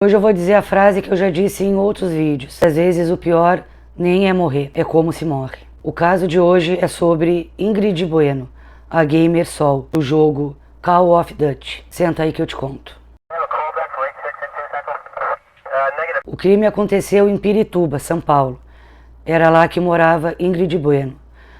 Hoje eu vou dizer a frase que eu já disse em outros vídeos. Às vezes o pior nem é morrer, é como se morre. O caso de hoje é sobre Ingrid Bueno, a gamer Sol, do jogo Call of Duty. Senta aí que eu te conto. O crime aconteceu em Pirituba, São Paulo. Era lá que morava Ingrid Bueno,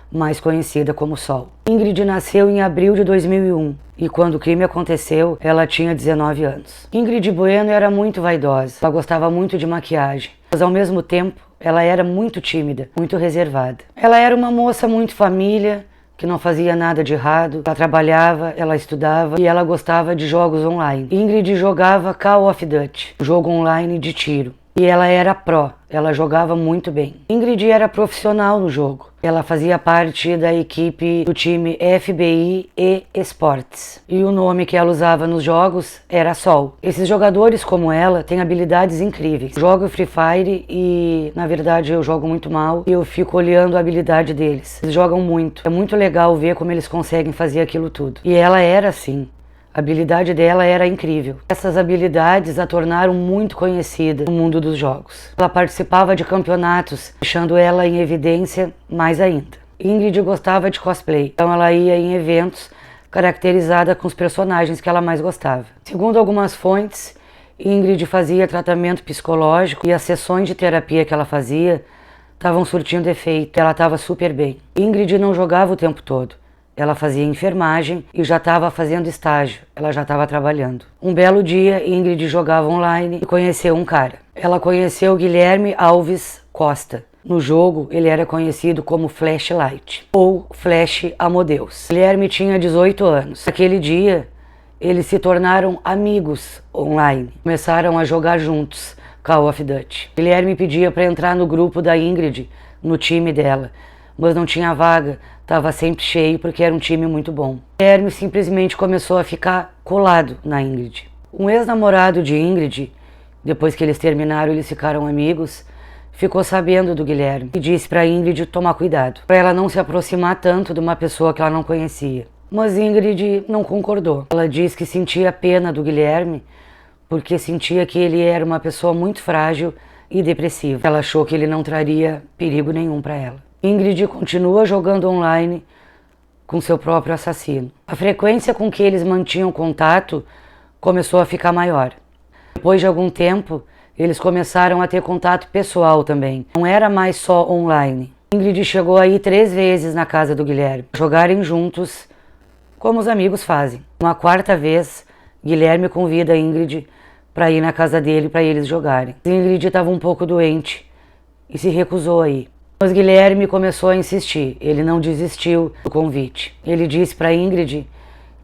mais conhecida como Sol. Ingrid nasceu em abril de 2001 e quando o crime aconteceu, ela tinha 19 anos. Ingrid Bueno era muito vaidosa, ela gostava muito de maquiagem, mas ao mesmo tempo ela era muito tímida, muito reservada. Ela era uma moça muito família, que não fazia nada de errado, ela trabalhava, ela estudava e ela gostava de jogos online. Ingrid jogava Call of Duty, um jogo online de tiro. E ela era pró, ela jogava muito bem. Ingrid era profissional no jogo. Ela fazia parte da equipe do time FBI e Esportes. E o nome que ela usava nos jogos era Sol. Esses jogadores como ela têm habilidades incríveis. Eu jogo Free Fire e, na verdade, eu jogo muito mal e eu fico olhando a habilidade deles. Eles jogam muito. É muito legal ver como eles conseguem fazer aquilo tudo. E ela era assim. A habilidade dela era incrível. Essas habilidades a tornaram muito conhecida no mundo dos jogos. Ela participava de campeonatos, deixando ela em evidência mais ainda. Ingrid gostava de cosplay, então ela ia em eventos caracterizada com os personagens que ela mais gostava. Segundo algumas fontes, Ingrid fazia tratamento psicológico e as sessões de terapia que ela fazia estavam surtindo efeito. Ela estava super bem. Ingrid não jogava o tempo todo. Ela fazia enfermagem e já estava fazendo estágio, ela já estava trabalhando. Um belo dia, Ingrid jogava online e conheceu um cara. Ela conheceu Guilherme Alves Costa. No jogo, ele era conhecido como Flashlight, ou Flash Amodeus. Guilherme tinha 18 anos. Naquele dia, eles se tornaram amigos online. Começaram a jogar juntos Call of Duty. Guilherme pedia para entrar no grupo da Ingrid, no time dela, mas não tinha vaga, estava sempre cheio porque era um time muito bom. Guilherme simplesmente começou a ficar colado na Ingrid. Um ex-namorado de Ingrid, depois que eles terminaram, eles ficaram amigos, ficou sabendo do Guilherme e disse para Ingrid tomar cuidado, para ela não se aproximar tanto de uma pessoa que ela não conhecia. Mas Ingrid não concordou. Ela disse que sentia pena do Guilherme porque sentia que ele era uma pessoa muito frágil e depressiva. Ela achou que ele não traria perigo nenhum para ela. Ingrid continua jogando online com seu próprio assassino. A frequência com que eles mantinham contato começou a ficar maior. Depois de algum tempo, eles começaram a ter contato pessoal também. Não era mais só online. Ingrid chegou a ir 3 vezes na casa do Guilherme, jogarem juntos, como os amigos fazem. Uma 4ª vez, Guilherme convida a Ingrid para ir na casa dele para eles jogarem. Ingrid estava um pouco doente e se recusou a ir. Mas Guilherme começou a insistir, ele não desistiu do convite. Ele disse para Ingrid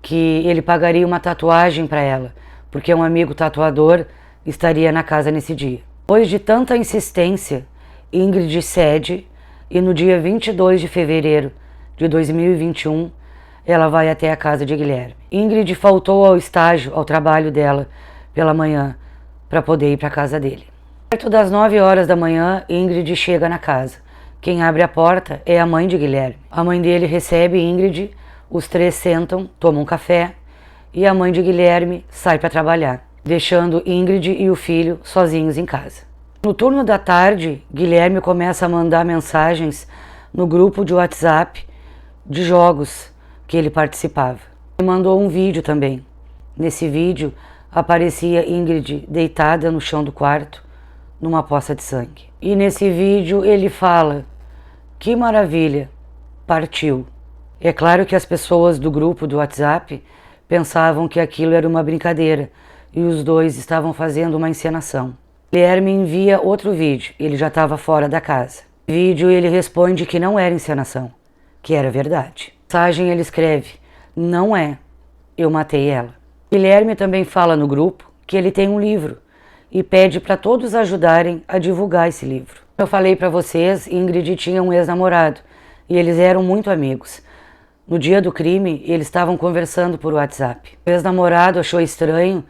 que ele pagaria uma tatuagem para ela, porque um amigo tatuador estaria na casa nesse dia. Depois de tanta insistência, Ingrid cede e no dia 22 de fevereiro de 2021, ela vai até a casa de Guilherme. Ingrid faltou ao estágio, ao trabalho dela, pela manhã, para poder ir para a casa dele. Perto das 9 horas da manhã, Ingrid chega na casa. Quem abre a porta é a mãe de Guilherme. A mãe dele recebe Ingrid, os 3 sentam, tomam um café e a mãe de Guilherme sai para trabalhar, deixando Ingrid e o filho sozinhos em casa. No turno da tarde, Guilherme começa a mandar mensagens no grupo de WhatsApp de jogos que ele participava. Ele mandou um vídeo também. Nesse vídeo aparecia Ingrid deitada no chão do quarto, numa poça de sangue. E nesse vídeo ele fala: "Que maravilha, partiu". É claro que as pessoas do grupo do WhatsApp pensavam que aquilo era uma brincadeira e os dois estavam fazendo uma encenação. Guilherme envia outro vídeo, ele já estava fora da casa. No vídeo ele responde que não era encenação, que era verdade. Na mensagem ele escreve: "Não é, eu matei ela". Guilherme também fala no grupo que ele tem um livro e pede para todos ajudarem a divulgar esse livro. Eu falei para vocês, Ingrid tinha um ex-namorado e eles eram muito amigos. No dia do crime, eles estavam conversando por WhatsApp. O ex-namorado achou estranho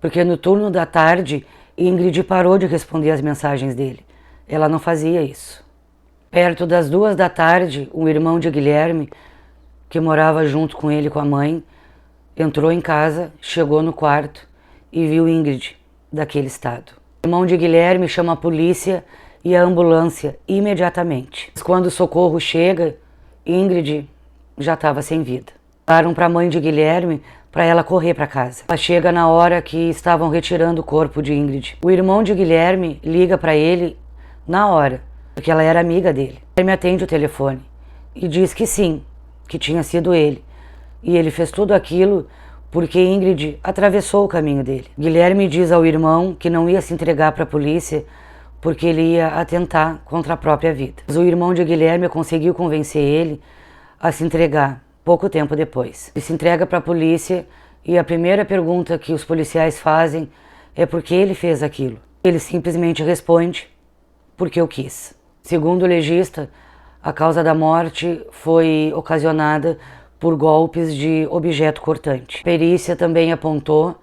porque no turno da tarde, Ingrid parou de responder as mensagens dele. Ela não fazia isso. Perto das 2 da tarde, um irmão de Guilherme, que morava junto com ele e com a mãe, entrou em casa, chegou no quarto e viu Ingrid daquele estado. O irmão de Guilherme chama a polícia e a ambulância imediatamente. Quando o socorro chega, Ingrid já estava sem vida. Falaram para a mãe de Guilherme para ela correr para casa. Ela chega na hora que estavam retirando o corpo de Ingrid. O irmão de Guilherme liga para ele na hora, porque ela era amiga dele. Ele me atende o telefone e diz que sim, que tinha sido ele. E ele fez tudo aquilo porque Ingrid atravessou o caminho dele. Guilherme diz ao irmão que não ia se entregar para a polícia porque ele ia atentar contra a própria vida. Mas o irmão de Guilherme conseguiu convencer ele a se entregar pouco tempo depois. Ele se entrega para a polícia e a primeira pergunta que os policiais fazem é por que ele fez aquilo. Ele simplesmente responde, porque eu quis. Segundo o legista, a causa da morte foi ocasionada por golpes de objeto cortante. A perícia também apontou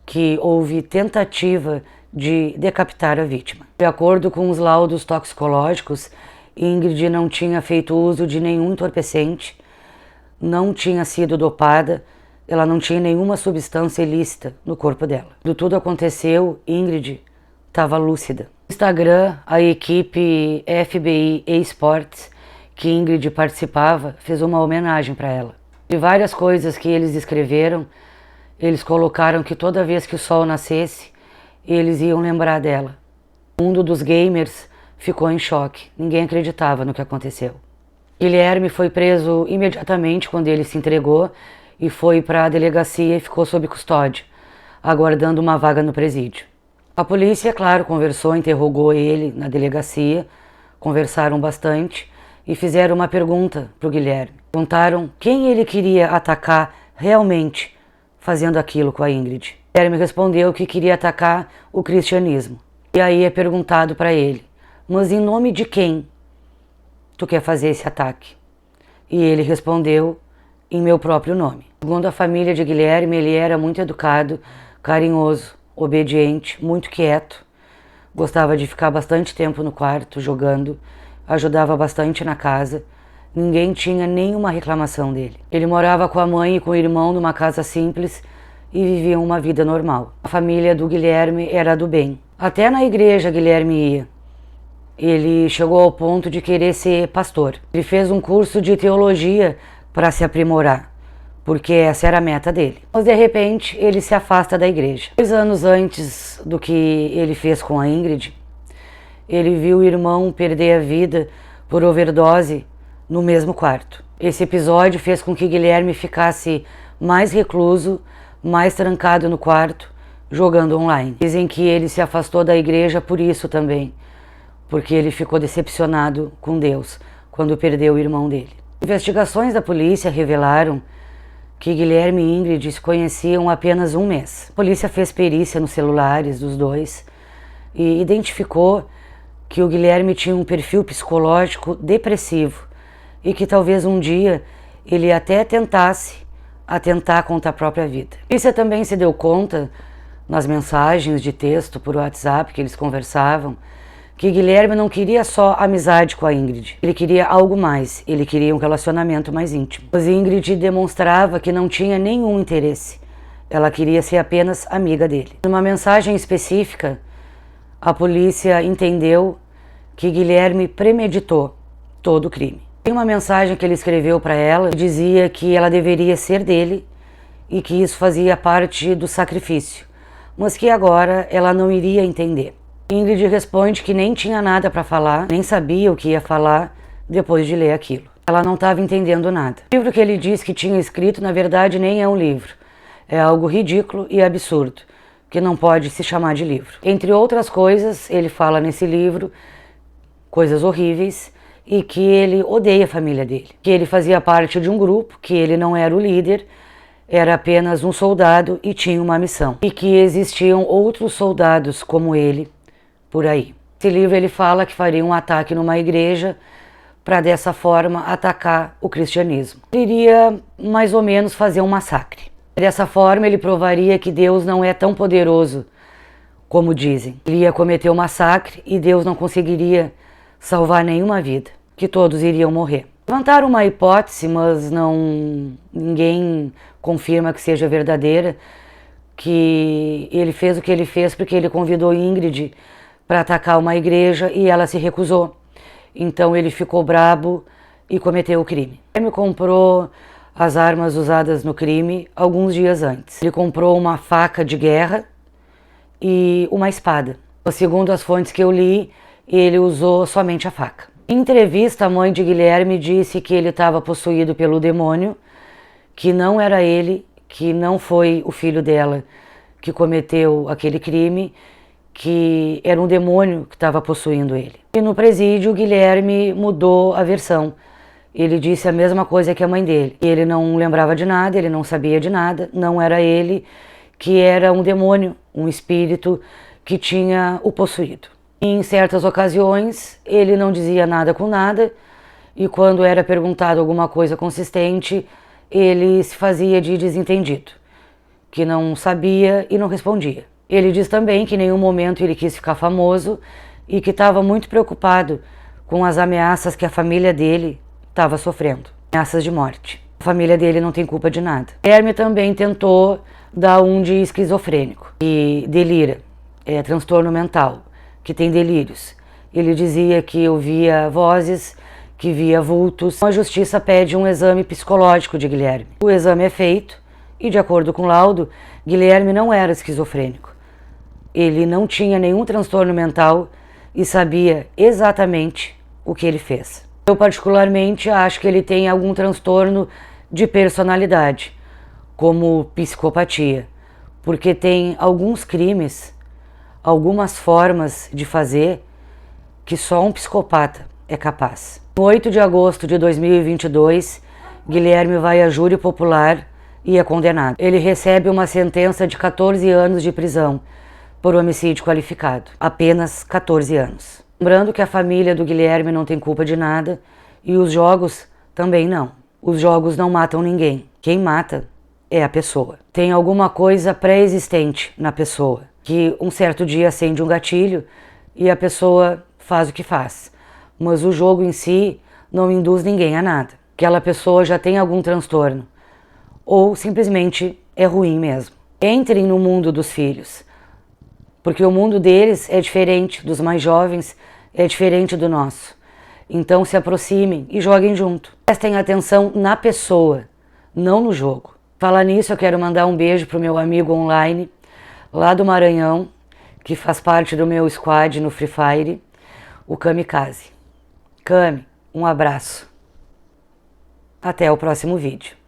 que houve tentativa de decapitar a vítima. De acordo com os laudos toxicológicos, Ingrid não tinha feito uso de nenhum entorpecente, não tinha sido dopada, ela não tinha nenhuma substância ilícita no corpo dela. Quando tudo aconteceu, Ingrid estava lúcida. No Instagram, a equipe FBI eSports, que Ingrid participava, fez uma homenagem para ela. De várias coisas que eles escreveram, eles colocaram que toda vez que o sol nascesse, eles iam lembrar dela. O mundo dos gamers ficou em choque, ninguém acreditava no que aconteceu. Guilherme foi preso imediatamente quando ele se entregou e foi para a delegacia e ficou sob custódia, aguardando uma vaga no presídio. A polícia, claro, conversou, interrogou ele na delegacia, conversaram bastante e fizeram uma pergunta para o Guilherme. Perguntaram quem ele queria atacar realmente fazendo aquilo com a Ingrid. Guilherme respondeu que queria atacar o cristianismo. E aí é perguntado para ele, mas em nome de quem tu quer fazer esse ataque? E ele respondeu, em meu próprio nome. Segundo a família de Guilherme, ele era muito educado, carinhoso, obediente, muito quieto, gostava de ficar bastante tempo no quarto jogando, ajudava bastante na casa, ninguém tinha nenhuma reclamação dele. Ele morava com a mãe e com o irmão numa casa simples e viviam uma vida normal. A família do Guilherme era do bem. Até na igreja Guilherme ia. Ele chegou ao ponto de querer ser pastor. Ele fez um curso de teologia para se aprimorar, porque essa era a meta dele. Mas de repente ele se afasta da igreja. 2 anos antes do que ele fez com a Ingrid, ele viu o irmão perder a vida por overdose no mesmo quarto. Esse episódio fez com que Guilherme ficasse mais recluso, mais trancado no quarto, jogando online. Dizem que ele se afastou da igreja por isso também, porque ele ficou decepcionado com Deus quando perdeu o irmão dele. Investigações da polícia revelaram que Guilherme e Ingrid se conheciam há apenas 1 mês. A polícia fez perícia nos celulares dos dois e identificou que o Guilherme tinha um perfil psicológico depressivo e que talvez um dia ele até tentasse atentar contra a própria vida. A polícia também se deu conta, nas mensagens de texto por WhatsApp que eles conversavam, que Guilherme não queria só amizade com a Ingrid, ele queria algo mais, ele queria um relacionamento mais íntimo. Mas Ingrid demonstrava que não tinha nenhum interesse, ela queria ser apenas amiga dele. Numa mensagem específica, a polícia entendeu que Guilherme premeditou todo o crime. Tem uma mensagem que ele escreveu para ela que dizia que ela deveria ser dele e que isso fazia parte do sacrifício, mas que agora ela não iria entender. Ingrid responde que nem tinha nada para falar, nem sabia o que ia falar depois de ler aquilo. Ela não estava entendendo nada. O livro que ele diz que tinha escrito, na verdade, nem é um livro. É algo ridículo e absurdo, que não pode se chamar de livro. Entre outras coisas, ele fala nesse livro coisas horríveis e que ele odeia a família dele. Que ele fazia parte de um grupo, que ele não era o líder, era apenas um soldado e tinha uma missão. E que existiam outros soldados como ele por aí. Esse livro ele fala que faria um ataque numa igreja para dessa forma atacar o cristianismo. Ele iria mais ou menos fazer um massacre. Dessa forma ele provaria que Deus não é tão poderoso como dizem. Ele ia cometer um massacre e Deus não conseguiria salvar nenhuma vida, que todos iriam morrer. Levantaram uma hipótese, mas ninguém confirma que seja verdadeira, que ele fez o que ele fez porque ele convidou Ingrid para atacar uma igreja e ela se recusou. Então ele ficou brabo e cometeu o crime. Ele comprou as armas usadas no crime alguns dias antes. Ele comprou uma faca de guerra e uma espada. Segundo as fontes que eu li, ele usou somente a faca. Em entrevista, a mãe de Guilherme disse que ele estava possuído pelo demônio, que não era ele, que não foi o filho dela que cometeu aquele crime, que era um demônio que estava possuindo ele. E no presídio, Guilherme mudou a versão. Ele disse a mesma coisa que a mãe dele. Ele não lembrava de nada, ele não sabia de nada, não era ele, que era um demônio, um espírito que tinha o possuído. Em certas ocasiões, ele não dizia nada com nada, e quando era perguntado alguma coisa consistente, ele se fazia de desentendido, que não sabia e não respondia. Ele diz também que em nenhum momento ele quis ficar famoso e que estava muito preocupado com as ameaças que a família dele estava sofrendo, ameaças de morte. A família dele não tem culpa de nada. Guilherme também tentou dar um de esquizofrênico e delira, é transtorno mental, que tem delírios. Ele dizia que ouvia vozes, que via vultos. A justiça pede um exame psicológico de Guilherme. O exame é feito e, de acordo com o laudo, Guilherme não era esquizofrênico. Ele não tinha nenhum transtorno mental e sabia exatamente o que ele fez. Eu particularmente acho que ele tem algum transtorno de personalidade, como psicopatia, porque tem alguns crimes, algumas formas de fazer que só um psicopata é capaz. No 8 de agosto de 2022, Guilherme vai a júri popular e é condenado. Ele recebe uma sentença de 14 anos de prisão por homicídio qualificado. Apenas 14 anos. Lembrando que a família do Guilherme não tem culpa de nada e os jogos também não. Os jogos não matam ninguém. Quem mata é a pessoa. Tem alguma coisa pré-existente na pessoa, que um certo dia acende um gatilho e a pessoa faz o que faz. Mas o jogo em si não induz ninguém a nada. Aquela pessoa já tem algum transtorno ou simplesmente é ruim mesmo. Entrem no mundo dos filhos, porque o mundo deles é diferente, dos mais jovens é diferente do nosso. Então se aproximem e joguem junto. Prestem atenção na pessoa, não no jogo. Falar nisso, eu quero mandar um beijo pro meu amigo online, lá do Maranhão, que faz parte do meu squad no Free Fire, o Kamikaze. Kami, um abraço. Até o próximo vídeo.